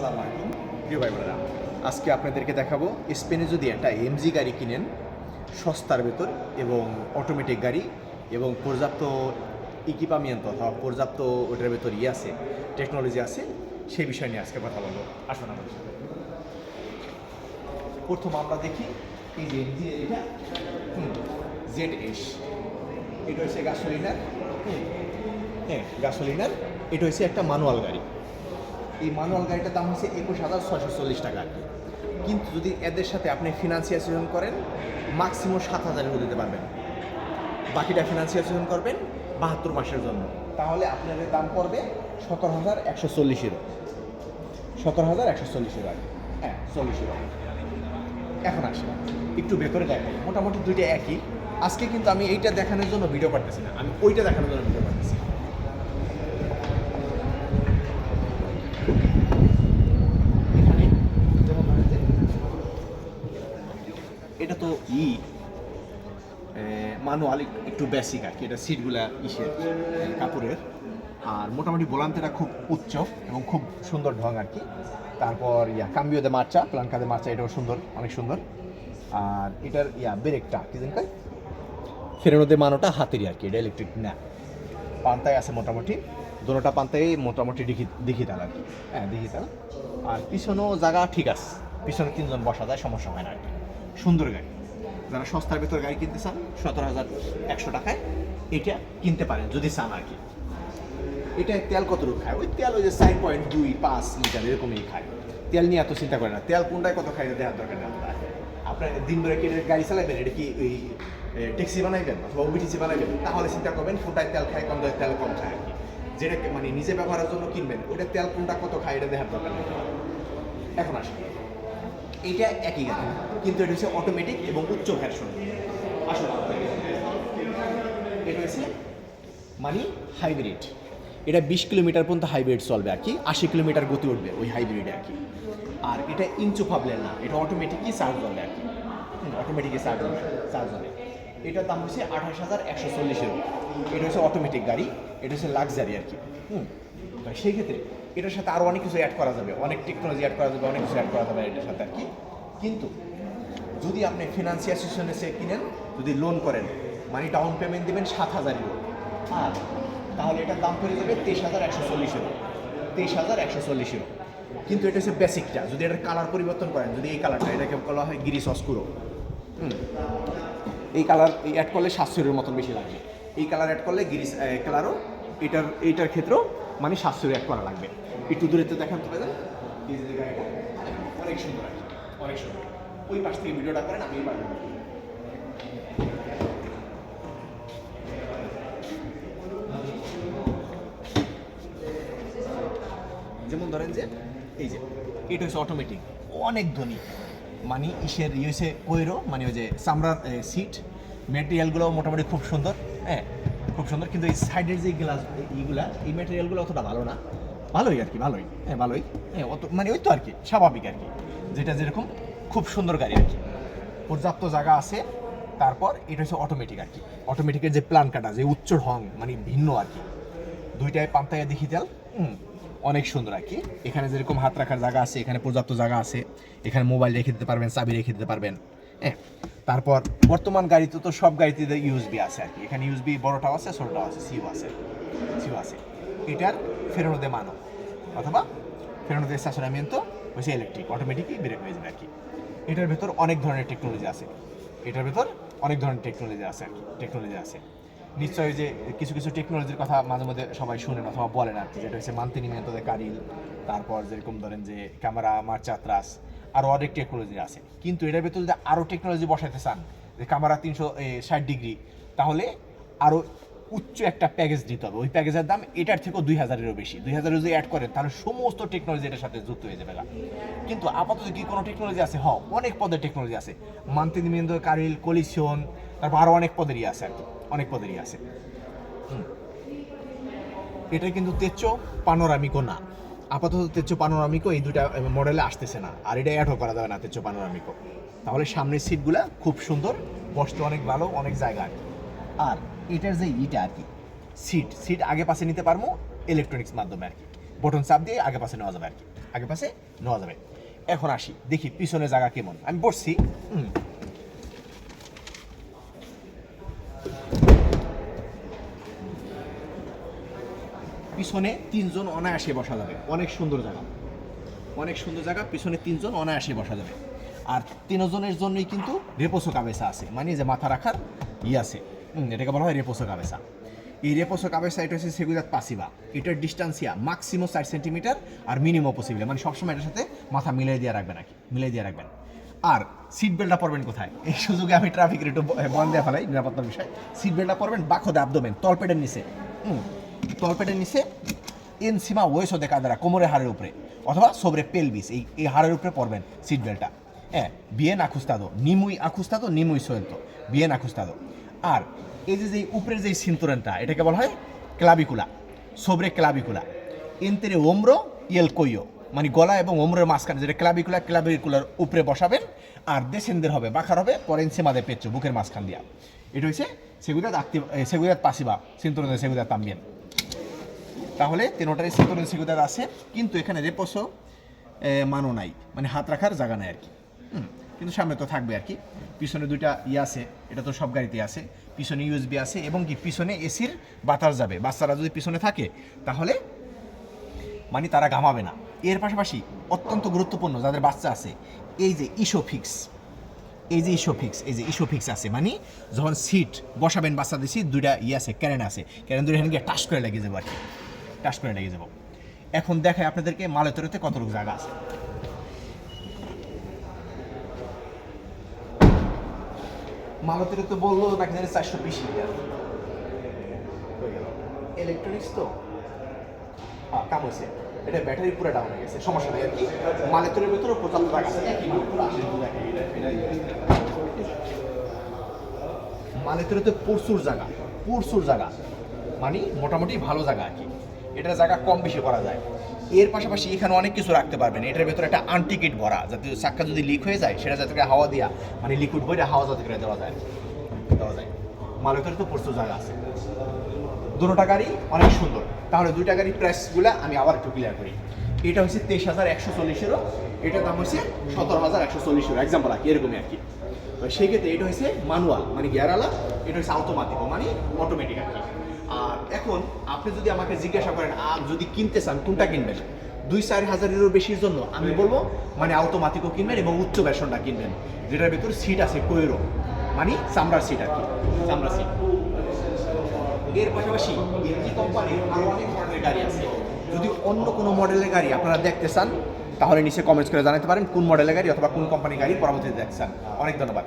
আসসালামু আলাইকুম প্রিয় ভাই বোনেরা, আজকে আপনাদেরকে দেখাবো স্পেনে যদি একটা এমজি গাড়ি কিনেন সস্তার ভেতর এবং অটোমেটিক গাড়ি এবং পর্যাপ্ত ইকিপামিয়েন্ট অথবা পর্যাপ্ত ওটার ভেতর আছে টেকনোলজি আছে সেই বিষয় নিয়ে আজকে কথা বলবো। আসুন আমাদের সাথে। প্রথম আমরা দেখি এই যে এমজি এটা ZS, এটা হচ্ছে গাসোলিনার। গাসোলিনার, এটা হচ্ছে একটা ম্যানুয়াল গাড়ি। এই ম্যানুয়াল গাড়িটার দাম হচ্ছে 21,640 টাকা আর কি। কিন্তু যদি এদের সাথে আপনি ফিনান্সিয়ালাইজেশন করেন ম্যাক্সিমাম 7,000 দিতে পারবেন। বাকিটা ফিনান্সিয়ালাইজেশন করবেন 72 মাসের জন্য, তাহলে আপনাদের দাম পড়বে 17,140 17,140 আর কি। 40 এখন আসে একটু ভেতরে দেখাই, মোটামুটি দুইটা একই। আজকে কিন্তু আমি এইটা দেখানোর জন্য ভিডিও করতেছি না, আমি ওইটা দেখানোর জন্য ভিডিও করতেছি। এটা তো ম্যানুয়াল, একটু বেসিক আর কি। এটা সিটগুলা কাপড়ের, আর মোটামুটি ভোলান্তেটা খুব উচ্চ এবং খুব সুন্দর ঢং আর কি। তারপর কাম্বিও দে মার্চা, প্লানকা দে মার্চা, এটাও সুন্দর, অনেক সুন্দর। আর এটার ব্রেকটা কি জানি ফেরানোদের মানোটা হাতেরই আর কি, এটা ইলেকট্রিক না। পান্তায় আছে মোটামুটি, দোনোটা পান্তায় মোটামুটি দিঘিতাল আর কি। দিঘিতাল। আর পিছনেও জায়গা ঠিক আছে, পিছনে 3 জন বসা যায়, সমস্যা হয় না আর কি। সুন্দর গাড়ি। যারা সস্তার ভেতর গাড়ি কিনতে চান 17,100 টাকায় এটা কিনতে পারেন যদি চান আর কি। এটা তেল কতটুকু খায়? ওই তেল ওই যে 4.25 লিটার এরকমই খায়। তেল নিয়ে এত চিন্তা করে না, তেল কোনটায় কত খাই দেওয়ার দরকার নেই। আপনার দিন ধরে কি গাড়ি চালাবেন, এটা কি ওই ট্যাক্সি বানাইবেন অথবা ওবিটিসি বানাইবেন, তাহলে চিন্তা করবেন কোনটায় তেল খায়, কোন তেল কম খায় আর কি। যেটা মানে নিজে ব্যবহারের জন্য কিনবেন ওটা তেল কোনটা কত খায় এটা দেখার দরকার নেই। এখন আসে এইটা একই গাড়ি, কিন্তু এটা হচ্ছে অটোমেটিক এবং উচ্চ ভ্যারশন। আসলে এটা হচ্ছে মানে হাইব্রিড। এটা 20 কিলোমিটার পর্যন্ত হাইব্রিড চলবে আর কি, 80 কিলোমিটার গতি উঠবে ওই হাইব্রিডে আর কি। আর এটা ইঞ্চু পাবলেন না, এটা অটোমেটিকই চার্জ চলবে আর কি। অটোমেটিকই চার্জ হবে। এটার দাম হচ্ছে 28,140 এটা হচ্ছে অটোমেটিক গাড়ি, এটা হচ্ছে লাক্সারি আর কি। সেই ক্ষেত্রে এটার সাথে আরও অনেক কিছু অ্যাড করা যাবে, অনেক টেকনোলজি অ্যাড করা যাবে, অনেক কিছু অ্যাড করা যাবে এটার সাথে আর কি। কিন্তু যদি আপনি ফিনান্সিয়াল ইনস্টিটিউশনে সে কিনেন, যদি লোন করেন, মানে ডাউন পেমেন্ট দেবেন 7,000 আর তাহলে এটার দাম পড়ে যাবে 23,140 কিন্তু এটা হচ্ছে বেসিকটা। যদি এটার কালার পরিবর্তন করেন, যদি এই কালারটা, এটাকে বলা হয় গিরিস অস্কুরো, এই কালার অ্যাড করলে 700 মতন বেশি লাগবে। এই কালার অ্যাড করলে গিরিস কালারও এইটার ক্ষেত্রেও মানে 700 অ্যাড করা লাগবে। একটু দূরে তো দেখান তো পারেন, অনেক সুন্দর আর কি, অনেক সুন্দর। ওই পাশ থেকে ভিডিওটা করেন, আমি এই পাশে। যেমন ধরেন যে এই যে এটা হচ্ছে অটোমেটিক, অনেক ধনী, মানে হয়েছে কইরো, মানে ওই যে চামড়ার সিট ম্যাটেরিয়ালগুলো মোটামুটি খুব সুন্দর, খুব সুন্দর। কিন্তু এই সাইডের যে গ্লাস এইগুলা, এই ম্যাটেরিয়ালগুলো অতটা ভালো না, ভালোই আর কি, ভালোই অত মানে ওই তো আর কি, স্বাভাবিক আর কি। যেটা যেরকম খুব সুন্দর গাড়ি আর কি, পর্যাপ্ত জায়গা আছে। তারপর এটা হচ্ছে অটোমেটিক আর কি। অটোমেটিকের যে প্ল্যান কাটা, যে উচ্চ ঢং, মানে ভিন্ন আর কি। দুইটায় পান্তায় দেখি তেল, অনেক সুন্দর আর কি। এখানে যেরকম হাত রাখার জায়গা আছে, এখানে পর্যাপ্ত জায়গা আছে। এখানে মোবাইল রেখে দিতে পারবেন, চাবি রেখে দিতে পারবেন। তারপর বর্তমান গাড়িতে তো সব গাড়িতে ইউএসবি আছে আর কি। এখানে ইউএসবি বড়টাও আছে, ছোটটাও আছে, সিও আছে। এটার ফেরানো দে মানো অথবা ফেরানো দে স্টেশনামিento হচ্ছে ইলেকট্রিক, অটোমেটিকই ব্রেক হয়ে যাবে আর কি। এটার ভেতর অনেক ধরনের টেকনোলজি আছে, টেকনোলজি আছে। নিশ্চয়ই যে কিছু কিছু টেকনোলজির কথা মাঝে মধ্যে সবাই শুনেন অথবা বলেন আর কি, যেটা হচ্ছে মান্তিনিমিento দে কারিল। তারপর যেরকম ধরেন যে ক্যামেরা মার্চা আত্রাস, আরও অনেক টেকনোলজি আছে। কিন্তু এটার ভেতর যদি আরও টেকনোলজি বসাইতে চান, যে ক্যামেরা 360 ডিগ্রি, তাহলে আরও উচ্চ একটা প্যাকেজ দিতে হবে। ওই প্যাকেজের দাম এটার থেকেও 2,000-এরও বেশি। 2,000 যদি অ্যাড করেন তাহলে সমস্ত টেকনোলজি এটার সাথে যুক্ত হয়ে যাবে। কিন্তু আপাতত কি কোনো টেকনোলজি আছে? অনেক পদের টেকনোলজি আছে। মান্তিনিমিento কারিল, কলিশন, তারপর আরও অনেক পদেরই আছে আর কি, অনেক পদেরই আছে। এটা কিন্তু তেচ্চো পানোরামিকো না, আপাতত তেচ্চো পানোরামিকো এই দুটা মডেলে আসতেছে না। আর এটা অ্যাডও করা যাবে না তেচ্চো পানোরামিকো। তাহলে সামনের সিটগুলা খুব সুন্দর, বসতে অনেক ভালো, অনেক জায়গা আর কি। আর এটার যে আর কি, সিট আগে পাশে নিতে পারবো ইলেকট্রনিক্স মাধ্যমে আর কি, বটন চাপ দিয়ে আগে পাশে নেওয়া যাবে আর কি। আগে পাশে নেওয়া যাবে। এখন আসি দেখি পিছনে জায়গা কেমন। আমি বসছি, পিছনে 3 জন অনায়াসে বসা যাবে, অনেক সুন্দর জায়গা, অনেক সুন্দর জায়গা, পিছনে 3 জন অনায়াসে বসা যাবে। আর 3 জনের জন্যই কিন্তু রেপোসো কাবেসা আছে, মানে যে মাথা রাখার আছে, এটাকে বলা হয় রেপোসো কাবেসা। এই রেপোসো কাবেসা এটা হচ্ছে সেগুইদাদ পাসিভা, এটার ডিস্টান্সিয়া ম্যাক্সিমাম 4 সেন্টিমিটার আর মিনিমাম পসিবল, মানে সবসময় এটার সাথে মাথা মিলিয়ে দিয়ে রাখবেন, মিলিয়ে দিয়ে রাখবেন। আর সিট বেল্টটা পরবেন কোথায়? এই সুযোগে আমি ট্রাফিকের একটু বন্ধ দিয়ে ফেলাই, নিরাপত্তার বিষয়। সিট বেল্টটা পরবেন বাখদে আবদোমেন, তলপেটের নিচে, তলপেটের নিচে এনসিমা ওয়েসো দেখা দ্বারা কোমরের হাড়ের উপরে, অথবা সোবরে পেলভিস, এই হাড়ের উপরে পরবেন সিট বেল্টটা। হ্যাঁ, বিয়েন আখুস্তাদো, নিমুই সোয়েলতো, বিয়েন আখুস্তাদো। আর এই যে উপরের যে সিন্তুরেনটা, এটাকে বলা হয় ক্লাবিকুলা, সোবরে ক্লাবিকুলা, এনতেরে ওমরো ইয়েল কইও, মানে গলা এবং ওমরের মাঝখানে যেটা ক্লাবিকুলার উপরে বসাবেন। আর দেশেন্দের হবে, বাখার হবে পরে এনসিমা দে পেচ্ছো, বুকের মাঝখান দিয়া। এটা হচ্ছে সেগুইদাদ পাসিভা, সিন্তুরেন সেগুইদাদ তাম্বিয়েন। তাহলে তিনোটারই সিন্তুরেন সেগুইদাদ আছে, কিন্তু এখানে রেপোসো মানো নাই, মানে হাত রাখার জায়গা নাই আর কি। কিন্তু সামনে তো থাকবে আর কি। পিছনে দুইটা আছে, এটা তো সব গাড়িতে আছে, পিছনে ইউএসবি আছে, এবং কি পিছনে এসির বাতাস যাবে। বাচ্চারা যদি পিছনে থাকে তাহলে মানে তারা ঘামাবে না। এর পাশাপাশি অত্যন্ত গুরুত্বপূর্ণ যাদের বাচ্চা আছে, এই যে ইসোফিক্স, এই যে ইসোফিক্স আছে, মানে যখন সিট বসাবেন বাচ্চাদের সিট দুইটা আছে, ক্যারেন আছে, ক্যারেন দুইটা গিয়ে টাচ করে লেগে যাবো আর কি, টাচ করে লেগে যাবো। এখন দেখায় আপনাদেরকে মালেতরেতে কতটুকু জায়গা আছে। মালতের তো বললো নাকি জানি 420 লিটার ইলেকট্রনিক্স, তো কাম হয়েছে। এটা ব্যাটারি পুরো ডাউন হয়ে গেছে, সমস্যা নেই আর কি। মালেতরের ভেতরে পর্যাপ্ত জায়গা আছে। মালেতরে তো প্রচুর জায়গা, মানে মোটামুটি ভালো জায়গা আর কি। এটার জায়গা কম বেশি করা যায়। এর পাশাপাশি এখানে অনেক কিছু রাখতে পারবেন। এটার ভেতরে একটা আনটিকিট ভরা, যাতে চাক্কা যদি লিক হয়ে যায় সেটা যাতে করে হাওয়া দিয়া, মানে লিকুইড বইটা হাওয়া যাতে করে দেওয়া যায়। মালেতরে তো প্রচুর জায়গা আছে। দুটোটা গাড়ি অনেক সুন্দর। তাহলে দুইটা গাড়ির প্রাইসগুলো আমি আবার একটু ক্লিয়ার করি। এটা হচ্ছে 23,140, এটার দাম হচ্ছে 17,140, এক্সাম্পল আর কি, এরকমই আর কি। সেই ক্ষেত্রে এটা হচ্ছে ম্যানুয়াল, মানে গিয়ারওয়ালা, এটা হচ্ছে অটোমেটিক, মানে অটোমেটিক আর কি। আর এখন আপনি যদি আমাকে জিজ্ঞাসা করেন যদি কিনতে চান কোনটা কিনবেন 2-4 হাজারেরও বেশির জন্য, আমি বলবো মানে অটোমেটিকও কিনবেন এবং উচ্চ ভার্সনটা কিনবেন, যেটার ভিতর সিট আছে কোয়েরো, মানে চামড়ার সিট আর কি, চামড়ার সিট। এর পাশাপাশি এলজি কোম্পানির আরও অনেক মডেলের গাড়ি আছে। যদি অন্য কোনো মডেলের গাড়ি আপনারা দেখতে চান তাহলে নিচে কমেন্টস করে জানাতে পারেন কোন মডেলের গাড়ি অথবা কোন কোম্পানির গাড়ি পরবর্তীতে দেখতে চান। অনেক ধন্যবাদ।